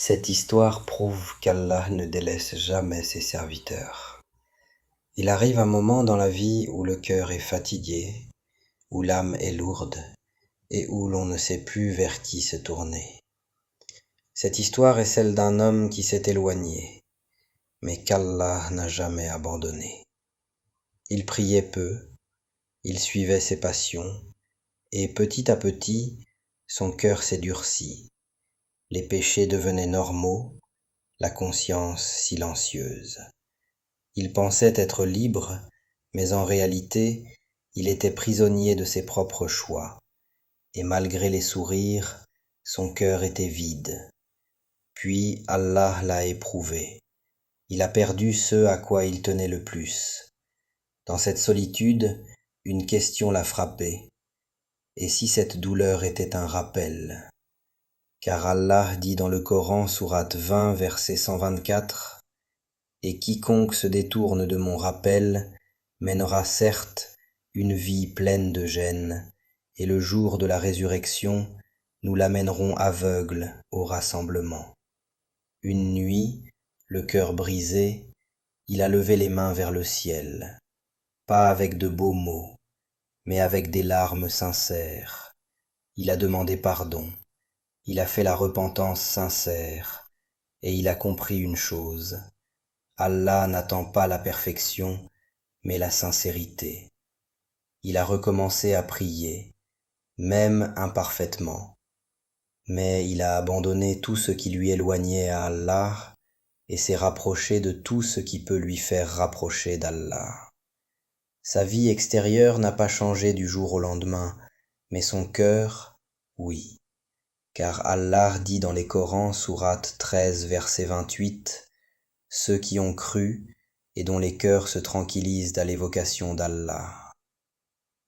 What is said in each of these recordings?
Cette histoire prouve qu'Allah ne délaisse jamais ses serviteurs. Il arrive un moment dans la vie où le cœur est fatigué, où l'âme est lourde et où l'on ne sait plus vers qui se tourner. Cette histoire est celle d'un homme qui s'est éloigné, mais qu'Allah n'a jamais abandonné. Il priait peu, il suivait ses passions, et petit à petit, son cœur s'est durci. Les péchés devenaient normaux, la conscience silencieuse. Il pensait être libre, mais en réalité, il était prisonnier de ses propres choix, et malgré les sourires, son cœur était vide. Puis Allah l'a éprouvé. Il a perdu ce à quoi il tenait le plus. Dans cette solitude, une question l'a frappé. Et si cette douleur était un rappel? Car Allah dit dans le Coran, sourate 20, verset 124, « Et quiconque se détourne de mon rappel mènera certes une vie pleine de gêne, et le jour de la résurrection, nous l'amènerons aveugle au rassemblement. » Une nuit, le cœur brisé, il a levé les mains vers le ciel, pas avec de beaux mots, mais avec des larmes sincères. Il a demandé pardon, il a fait la repentance sincère, et il a compris une chose. Allah n'attend pas la perfection, mais la sincérité. Il a recommencé à prier, même imparfaitement, mais il a abandonné tout ce qui lui éloignait à Allah et s'est rapproché de tout ce qui peut lui faire rapprocher d'Allah. Sa vie extérieure n'a pas changé du jour au lendemain, mais son cœur, oui. Car Allah dit dans les Corans, sourate 13, verset 28, « Ceux qui ont cru et dont les cœurs se tranquillisent à l'évocation d'Allah. »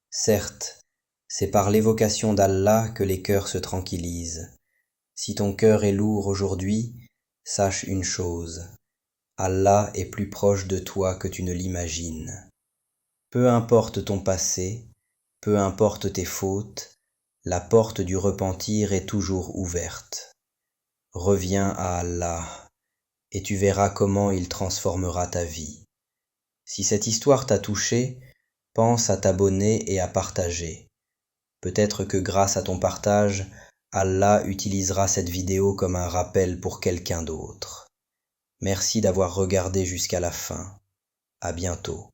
Certes, c'est par l'évocation d'Allah que les cœurs se tranquillisent. Si ton cœur est lourd aujourd'hui, sache une chose, Allah est plus proche de toi que tu ne l'imagines. Peu importe ton passé, peu importe tes fautes, la porte du repentir est toujours ouverte. Reviens à Allah, et tu verras comment il transformera ta vie. Si cette histoire t'a touché, pense à t'abonner et à partager. Peut-être que grâce à ton partage, Allah utilisera cette vidéo comme un rappel pour quelqu'un d'autre. Merci d'avoir regardé jusqu'à la fin. À bientôt.